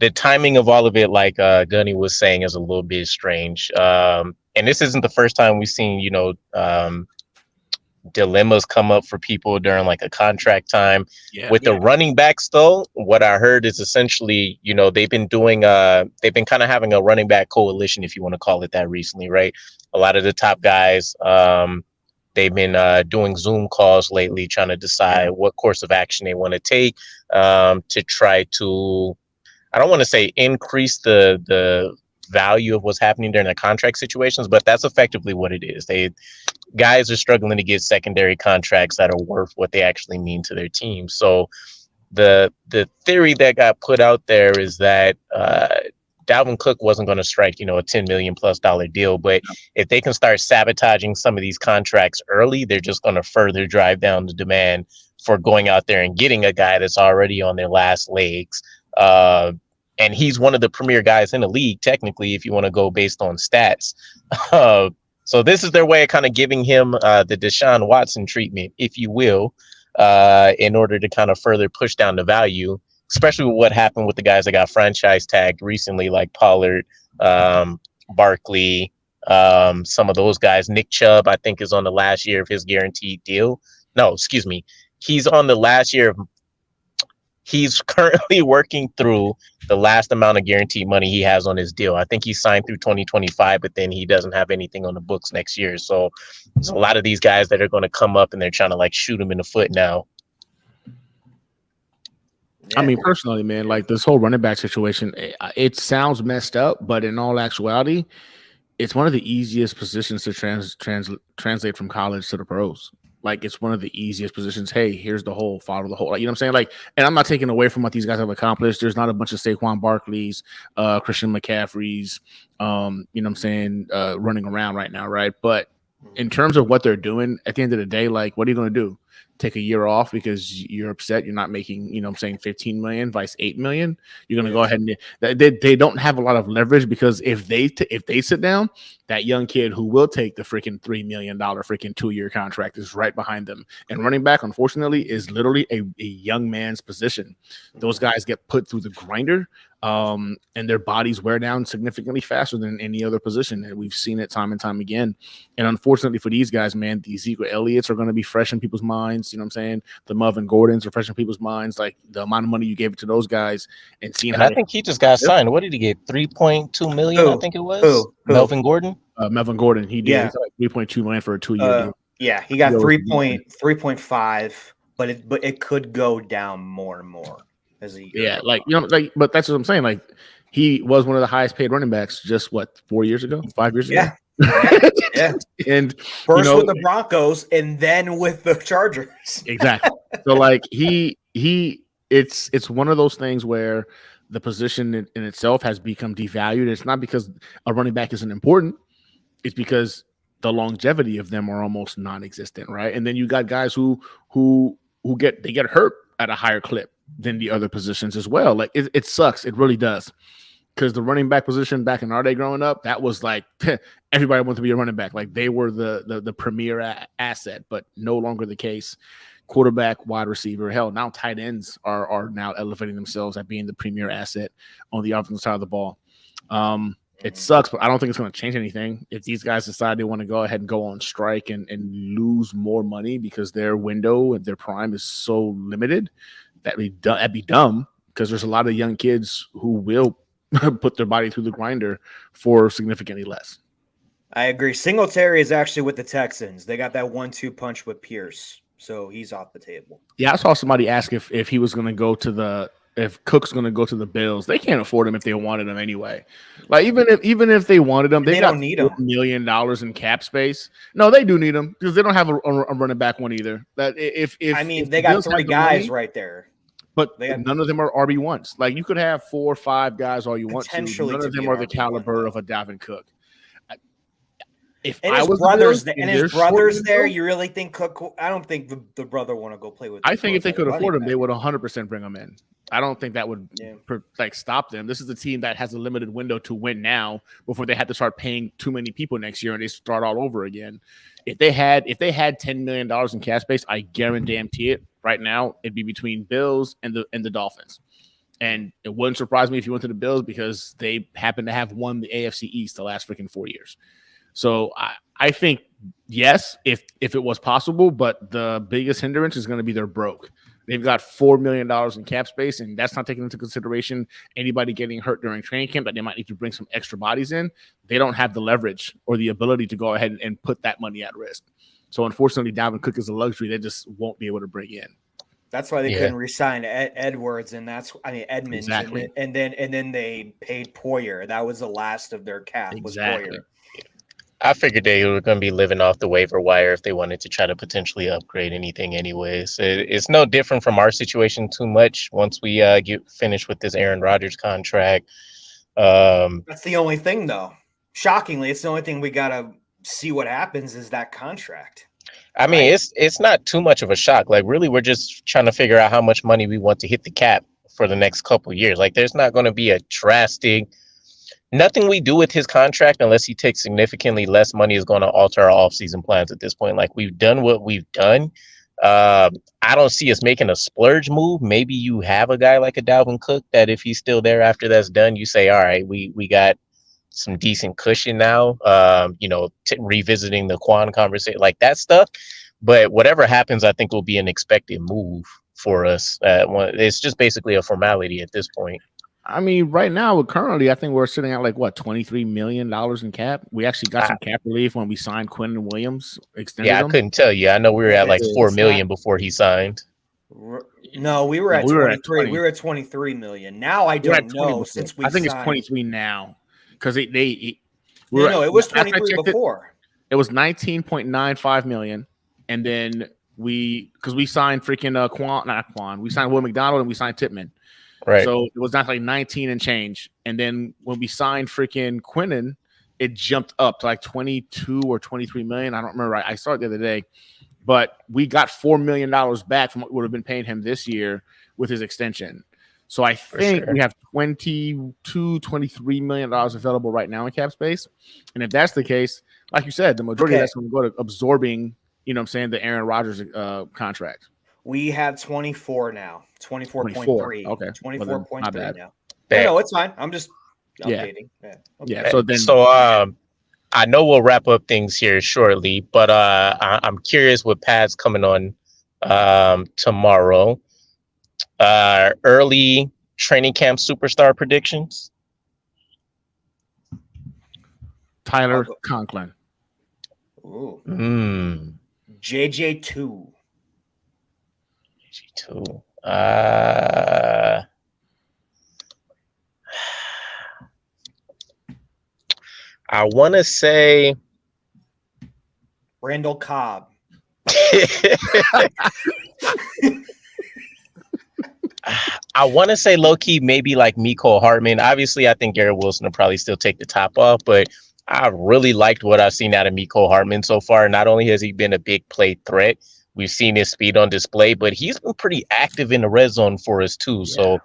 the timing of all of it, like Gunny was saying, is a little bit strange. And this isn't the first time we've seen, dilemmas come up for people during like a contract time. The running backs though, what I heard is essentially, they've been kind of having a running back coalition, if you want to call it that, recently, right? A lot of the top guys, they've been doing Zoom calls lately, trying to decide what course of action they want to take, to try to, I don't want to say increase the value of what's happening during the contract situations, but that's effectively what it is. Guys are struggling to get secondary contracts that are worth what they actually mean to their team. So the theory that got put out there is that Dalvin Cook wasn't going to strike, a $10 million+ deal, but if they can start sabotaging some of these contracts early, they're just going to further drive down the demand for going out there and getting a guy that's already on their last legs. And he's one of the premier guys in the league, technically, if you want to go based on stats. So this is their way of kind of giving him the Deshaun Watson treatment, if you will, in order to kind of further push down the value, especially with what happened with the guys that got franchise tagged recently, like Pollard, Barkley, some of those guys. Nick Chubb, I think, is on the last year of his guaranteed deal. No, excuse me. He's on the last year of He's currently working through the last amount of guaranteed money he has on his deal. I think he's signed through 2025, but then he doesn't have anything on the books next year. So there's a lot of these guys that are going to come up and they're trying to like shoot him in the foot now. I mean, personally, man, like this whole running back situation, it sounds messed up, but in all actuality, it's one of the easiest positions to translate from college to the pros. Like, it's one of the easiest positions. Hey, here's the hole, follow the hole. Like, you know what I'm saying? Like, and I'm not taking away from what these guys have accomplished. There's not a bunch of Saquon Barkleys, Christian McCaffreys, you know what I'm saying, running around right now, right? But in terms of what they're doing, at the end of the day, like, what are you going to do? Take a year off because you're upset you're not making, you know what I'm saying, 15 million vice 8 million? You're going to go ahead and they don't have a lot of leverage, because if they sit down, that young kid who will take the freaking $3 million freaking 2-year contract is right behind them. And running back, unfortunately, is literally a young man's position. Those guys get put through the grinder, and their bodies wear down significantly faster than any other position. And we've seen it time and time again. And unfortunately for these guys, man, the Ezekiel Elliott's are going to be fresh in people's minds. You know what I'm saying? The Melvin Gordons are fresh in people's minds. Like, the amount of money you gave it to those guys and seeing how I think he just got signed. What did he get? 3.2 million, I think it was. Who? Melvin Gordon? Melvin Gordon. He did like 3.2 million for a 2-year deal. Yeah, he got 3.5, but it could go down more and more as a year. Yeah, but that's what I'm saying. Like, he was one of the highest paid running backs just 5 years ago? Yeah. And first with the Broncos and then with the Chargers. Exactly. So like it's one of those things where the position in itself has become devalued. It's not because a running back isn't important. It's because the longevity of them are almost non-existent, right? And then you got guys who get hurt at a higher clip than the other positions as well. Like, it sucks. It really does. Because the running back position back in our day growing up, that was like everybody wanted to be a running back. Like, they were the premier asset, but no longer the case. Quarterback, wide receiver, hell, now tight ends are now elevating themselves at being the premier asset on the offensive side of the ball. It sucks, but I don't think it's going to change anything. If these guys decide they want to go ahead and go on strike and lose more money because their window and their prime is so limited, that'd be dumb, because there's a lot of young kids who will put their body through the grinder for significantly less. I agree. Singletary is actually with the Texans. They got that 1-2 punch with Pierce, so he's off the table. Yeah, I saw somebody ask if he was going to go to if Cook's going to go to the Bills. They can't afford him if they wanted him anyway. Like, even if they wanted him, they don't need $4 million in cap space. No, they do need him, because they don't have a running back one either. That if they got 3 guys right there. But none of them are RB1s. Like, you could have 4 or 5 guys all you want to. None of them are the caliber of a Dalvin Cook. If and I his was brothers there, and his brothers there, you really think Cook? I don't think the brother want to go play with. I think if they could afford him, they would 100% bring him in. I don't think that would stop them. This is a team that has a limited window to win now before they have to start paying too many people next year and they start all over again. If they had $10 million in cap space, I guarantee it. Right now, it'd be between Bills and the Dolphins. And it wouldn't surprise me if you went to the Bills because they happen to have won the AFC East the last freaking 4 years. So I think, yes, if it was possible, but the biggest hindrance is going to be they're broke. They've got $4 million in cap space, and that's not taking into consideration anybody getting hurt during training camp that they might need to bring some extra bodies in. They don't have the leverage or the ability to go ahead and put that money at risk. So, unfortunately, Dalvin Cook is a luxury they just won't be able to bring in. That's why they couldn't re-sign Edwards, and Edmonds, exactly. and then they paid Poyer. That was the last of their cap. Exactly. Was Poyer. I figured they were going to be living off the waiver wire if they wanted to try to potentially upgrade anything anyways. It's no different from our situation too much once we get finished with this Aaron Rodgers contract. That's the only thing, though. Shockingly, it's the only thing we got to see what happens is that contract. I mean, it's not too much of a shock. Like, really, we're just trying to figure out how much money we want to hit the cap for the next couple of years. Like, there's not going to be a drastic – nothing we do with his contract, unless he takes significantly less money, is going to alter our offseason plans at this point. Like, we've done what we've done. I don't see us making a splurge move. Maybe you have a guy like a Dalvin Cook that if he's still there after that's done, you say, all right, we got some decent cushion now, revisiting the Quan conversation, like that stuff. But whatever happens, I think will be an expected move for us. It's just basically a formality at this point. I mean, right now, currently, I think we're sitting at like $23 million in cap. We actually got some cap relief when we signed Quentin Williams. I couldn't tell you. I know we were at like $4 million before he signed. No, we were at 23. We were at 23 million. Now I don't know since we. I think it's 23 now because it was 23 before. It was 19.95 million, and then we signed freaking we signed Will McDonald and we signed Tippmann. Right. So it was not like 19 and change. And then when we signed freaking Quinnen, it jumped up to like 22 or 23 million. I don't remember. I saw it the other day. But we got $4 million back from what we would have been paying him this year with his extension. So I think we have $23 million available right now in cap space. And if that's the case, like you said, the majority of that's going to go to absorbing, the Aaron Rodgers contract. We have 24 now. 24.3. Okay. 24.3 now. No, it's fine. I'm just updating. Yeah. So I know we'll wrap up things here shortly, but I'm curious what Pat's coming on tomorrow. Early training camp superstar predictions. Tyler Conklin. Ooh. JJ2. I want to say Randall Cobb. I want to say low-key maybe like Mecole Hardman. Obviously, I think Garrett Wilson will probably still take the top off, but I really liked what I've seen out of Mecole Hardman so far. Not only has he been a big play threat, we've seen his speed on display, but he's been pretty active in the red zone for us too. Yeah. So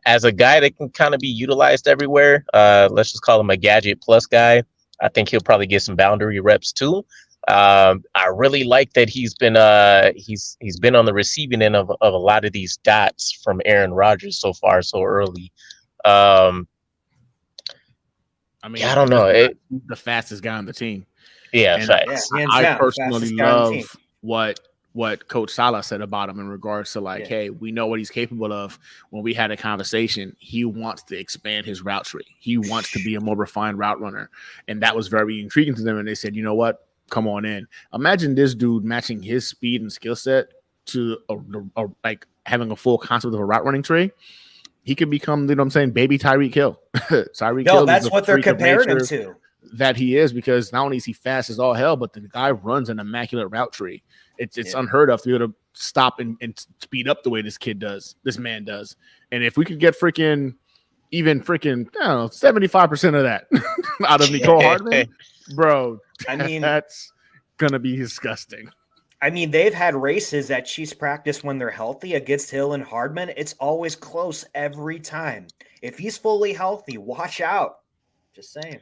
as a guy that can kind of be utilized everywhere, let's just call him a gadget plus guy. I think he'll probably get some boundary reps too. I really like that he's been on the receiving end of a lot of these dots from Aaron Rodgers so far, so early. I don't know. The fastest guy on the team. Yeah, facts. I personally love what Coach Salah said about him in regards to hey, we know what he's capable of. When we had a conversation, he wants to expand his route tree. He wants to be a more refined route runner. And that was very intriguing to them. And they said, you know what? Come on in. Imagine this dude matching his speed and skill set to having a full concept of a route running tree. He could become, baby Tyreek Hill. Tyreek Hill. That's what they're comparing him to. That he is, because not only is he fast as all hell, but the guy runs an immaculate route tree. It's unheard of to be able to stop and speed up the way this man does. And if we could get 75% of that out of Mecole Hardman, bro, I mean, that's gonna be disgusting. I mean, they've had races at Chiefs practice when they're healthy against Hill and Hardman. It's always close every time. If he's fully healthy, watch out. Just saying.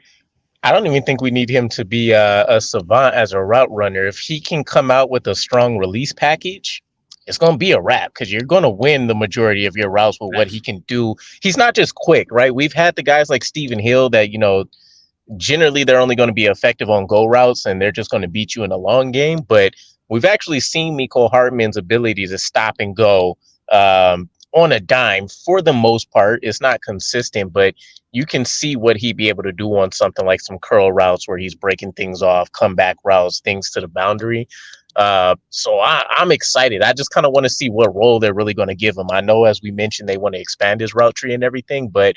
I don't even think we need him to be a savant as a route runner. If he can come out with a strong release package, it's going to be a wrap because you're going to win the majority of your routes with what he can do. He's not just quick, right? We've had the guys like Stephen Hill that, generally they're only going to be effective on go routes and they're just going to beat you in a long game. But we've actually seen Mecole Hardman's ability to stop and go on a dime for the most part. It's not consistent, but you can see what he'd be able to do on something like some curl routes where he's breaking things off, comeback routes, things to the boundary. So I'm excited. I just kind of want to see what role they're really going to give him. I know, as we mentioned, they want to expand his route tree and everything, but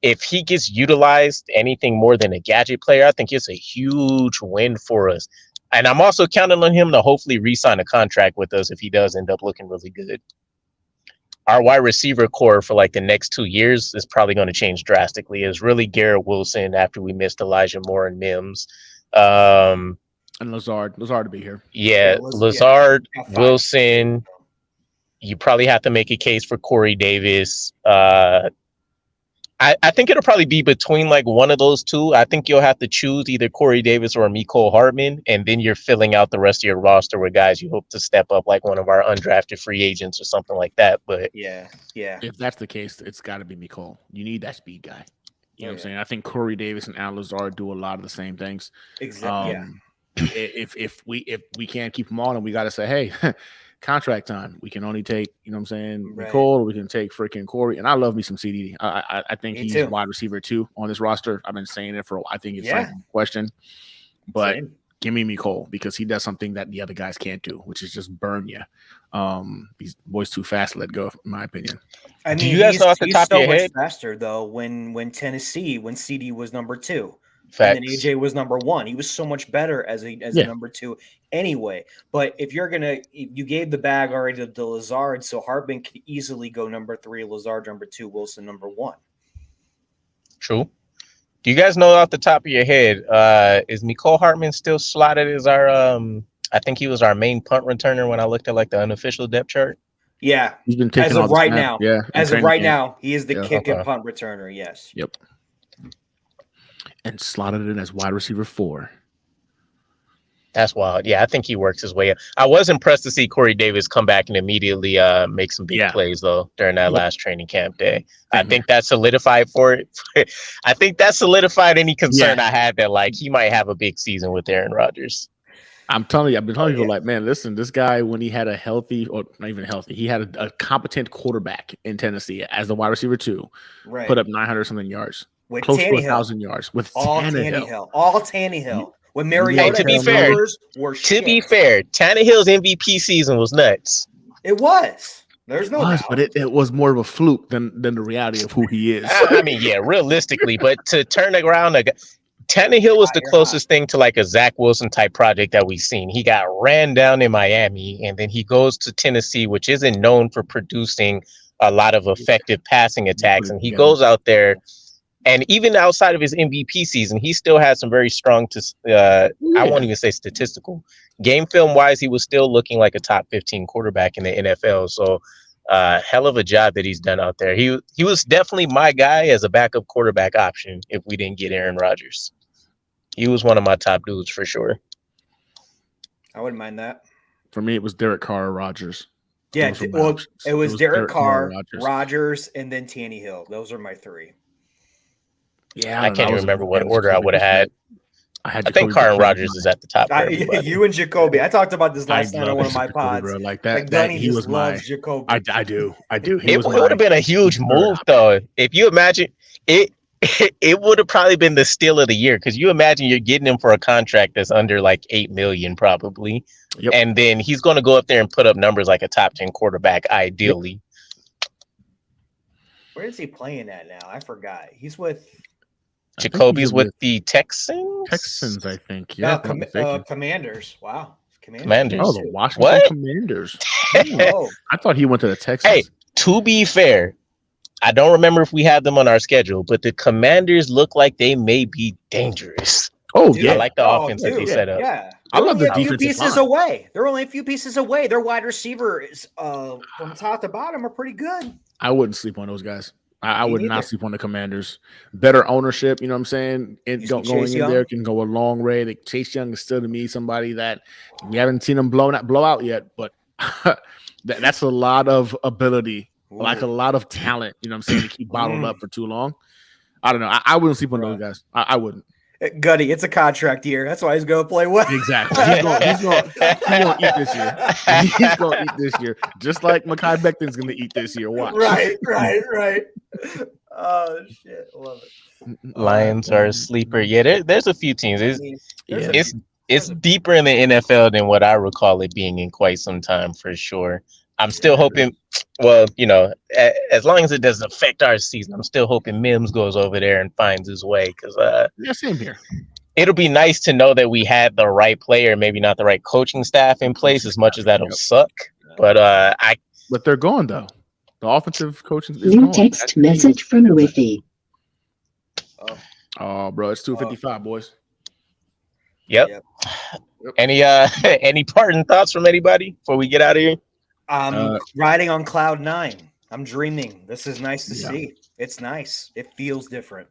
if he gets utilized anything more than a gadget player, I think it's a huge win for us. And I'm also counting on him to hopefully re-sign a contract with us if he does end up looking really good. Our wide receiver core for like the next 2 years is probably going to change drastically. It's really Garrett Wilson after we missed Elijah Moore and Mims. And Lazard to be here. Yeah, Lazard, Wilson. You probably have to make a case for Corey Davis. I think it'll probably be between like one of those two. I think you'll have to choose either Corey Davis or Mecole Hardman, and then you're filling out the rest of your roster with guys you hope to step up, like one of our undrafted free agents or something like that. But yeah. If that's the case, it's got to be Mecole. You need that speed guy. You know what I'm saying? I think Corey Davis and Al Lazard do a lot of the same things. Exactly. If we can't keep them on, and we got to say, hey, contract time. We can only take, Mecole, or we can take freaking Corey. And I love me some CDD. I think he's a wide receiver too on this roster. I've been saying it for. I think it's like a question, but give me Mecole because he does something that the other guys can't do, which is just burn you. These boys too fast to let go, in my opinion. I mean, you guys know off the top of your head? Faster though when Tennessee, when CD was number 2. Facts. And then AJ was number 1. He was so much better as a number 2 anyway. But if you gave the bag already to Lazard, so Hardman could easily go number 3, Lazard number 2, Wilson number 1. True. Do you guys know off the top of your head, is Mecole Hardman still slotted as our I think he was our main punt returner when I looked at like the unofficial depth chart? Yeah. He's been taking as of right now. Yeah. As of right now, he is the kick and punt returner, yes. Yep. And slotted in as wide receiver 4. That's wild. Yeah, I think he works his way up. I was impressed to see Corey Davis come back and immediately make some big plays though during that last training camp day. I think that solidified for it. I think that solidified any concern I had that like he might have a big season with Aaron Rodgers. I'm telling you, I've been telling people like, man, listen, this guy, when he had a healthy, or not even healthy, he had a competent quarterback in Tennessee as the wide receiver 2, put up 900 something yards. With close to 1,000 yards with all Tannehill. All Tannehill. When Mariota to be fair, Tannehill's MVP season was nuts. It was. There's no doubt. But it was more of a fluke than the reality of who he is. I mean, yeah, realistically, but to turn around, Tannehill was the closest thing to like a Zach Wilson type project that we've seen. He got ran down in Miami, and then he goes to Tennessee, which isn't known for producing a lot of effective passing attacks, and he goes out there. And even outside of his MVP season, he still had some very strong, I won't even say statistical. Game film wise, he was still looking like a top 15 quarterback in the NFL. So hell of a job that he's done out there. He was definitely my guy as a backup quarterback option if we didn't get Aaron Rodgers. He was one of my top dudes for sure. I wouldn't mind that. For me, it was Derek Carr or Rodgers. Yeah, it was Derek Carr, Rodgers, and then Tannehill. Those are my 3. Yeah, I can't even remember what order I would have had. I think Carr and Rodgers is at the top. You and Jacoby. I talked about this last night on one of my pods. Bro. Like that he was loves Jacoby. I do. It would have been a huge move, though. If you imagine it, it would have probably been the steal of the year because you imagine you're getting him for a contract that's under like $8 million probably, and then he's going to go up there and put up numbers like a top 10 quarterback, ideally. Where is he playing at now? I forgot. He's with. Jacoby's with the Texans? Texans, I think. Yeah. Commanders. Wow. Commanders. Oh, the Washington Commanders. I thought he went to the Texans. Hey, to be fair, I don't remember if we had them on our schedule, but the Commanders look like they may be dangerous. Oh, Dude, yeah. I like the offense that they set up. Yeah. I love the a few defensive pieces line. away. They're only a few pieces away. Their wide receivers from top to bottom are pretty good. I wouldn't sleep on those guys. I would not sleep on the Commanders. Better ownership, you know what I'm saying? Going in there can go a long way. Like Chase Young is still to me somebody that we haven't seen him blow out yet, but that's a lot of ability, like a lot of talent, you know what I'm saying, to keep bottled up for too long. I don't know. I wouldn't sleep on those guys. I wouldn't. Gutty, it's a contract year. That's why he's going to play well. Exactly. He's going to eat this year. He's going to eat this year, just like Mekhi Becton's going to eat this year. Watch. Right. Oh, shit. Love it. Lions are a sleeper. Yeah, there's a few teams. It's deeper in the NFL than what I recall it being in quite some time, for sure. I'm still hoping, well, you know, as long as it doesn't affect our season, I'm still hoping Mims goes over there and finds his way. Because same here. It'll be nice to know that we had the right player, maybe not the right coaching staff in place, as much as that'll suck. But But they're gone though. The offensive coaching is New gone. text message from Riffy. Oh, bro, it's 2:55, boys. Yep. Any parting thoughts from anybody before we get out of here? Riding on cloud 9. I'm dreaming. This is nice to see. It's nice. It feels different.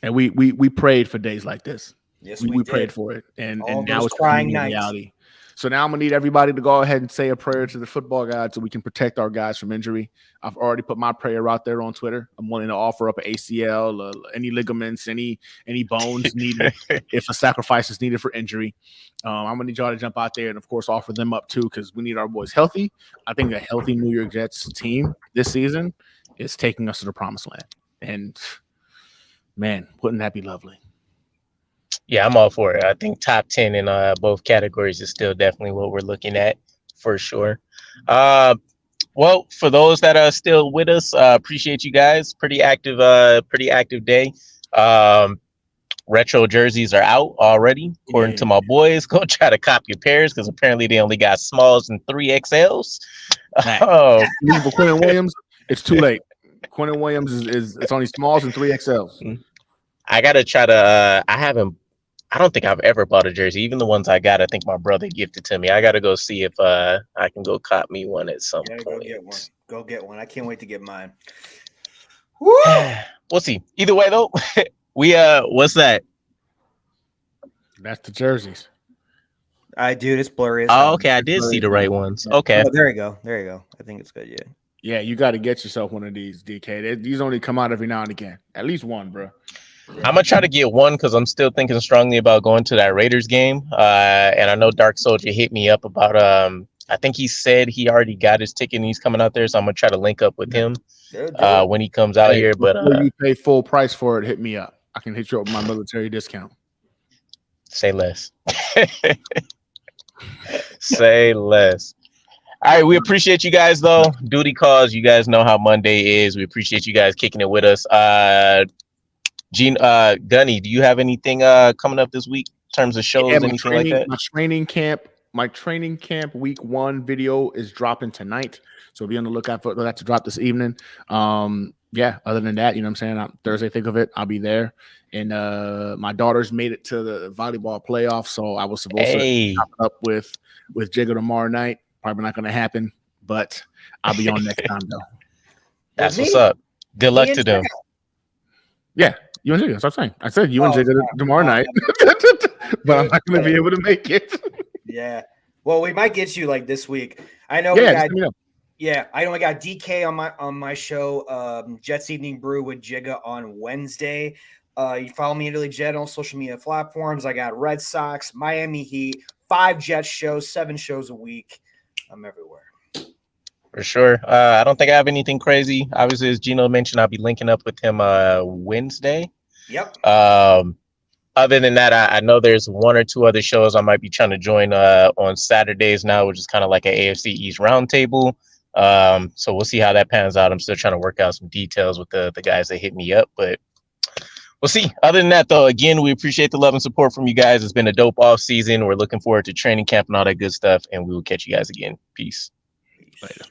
And we prayed for days like this. Yes, we prayed for it, and now it's crying reality. So now I'm gonna need everybody to go ahead and say a prayer to the football God so we can protect our guys from injury. I've already put my prayer out there on Twitter. I'm willing to offer up an ACL, any ligaments, any bones needed if a sacrifice is needed for injury. I'm gonna need y'all to jump out there and of course offer them up too, because we need our boys healthy. I think a healthy New York Jets team this season is taking us to the promised land, and man, wouldn't that be lovely? Yeah, I'm all for it. I think top 10 in both categories is still definitely what we're looking at for sure. Well, for those that are still with us, appreciate you guys. Pretty active day. Retro jerseys are out already, according to my boys. Go try to cop your pairs because apparently they only got smalls and 3XLs. For Quentin Williams, it's too late. Quentin Williams is it's only smalls and 3XLs. I gotta try to. I don't think I've ever bought a jersey. Even the ones I got, I think my brother gifted to me. I gotta go see if I can go cop me one at some point. Go get one. I can't wait to get mine. We'll see. Either way, though, what's that? That's the jerseys. Dude, it's blurry. Oh, okay. I did see the right ones. Okay. Oh, there you go. I think it's good. Yeah. Yeah, you got to get yourself one of these, DK. These only come out every now and again. At least one, bro. I'm gonna try to get one because I'm still thinking strongly about going to that Raiders game. And I know Dark Soldier hit me up about I think he said he already got his ticket and he's coming out there, so I'm gonna try to link up with him when he comes out here. But you pay full price for it, hit me up. I can hit you up with my military discount. Say less. Say less. All right, we appreciate you guys though. Duty calls. You guys know how Monday is. We appreciate you guys kicking it with us. Gunny, do you have anything coming up this week in terms of shows, anything like that? My training camp week 1 video is dropping tonight, so be on the lookout for that to drop this evening. Other than that, you know what I'm saying, Thursday, think of it, I'll be there. And my daughter's made it to the volleyball playoffs, so I was supposed to top it up with Jigga tomorrow night. Probably not going to happen, but I'll be on next time though. That's what's up. Good luck to them. Yeah, you and Jigga. That's what I'm saying. I said you and Jigga tomorrow night, but I'm not going to be able to make it. Yeah. Well, we might get you like this week. I know. Yeah, I only got DK on my show, Jets Evening Brew with Jigga on Wednesday. You follow me at Italy Jet on social media platforms. I got Red Sox, Miami Heat, 5 Jets shows, 7 shows a week. I'm everywhere. For sure. I don't think I have anything crazy. Obviously, as Gino mentioned, I'll be linking up with him Wednesday. Yep. Other than that, I know there's 1 or 2 other shows I might be trying to join on Saturdays now, which is kind of like an AFC East roundtable. So we'll see how that pans out. I'm still trying to work out some details with the guys that hit me up, but we'll see. Other than that, though, again, we appreciate the love and support from you guys. It's been a dope off season. We're looking forward to training camp and all that good stuff, and we will catch you guys again. Peace. Later.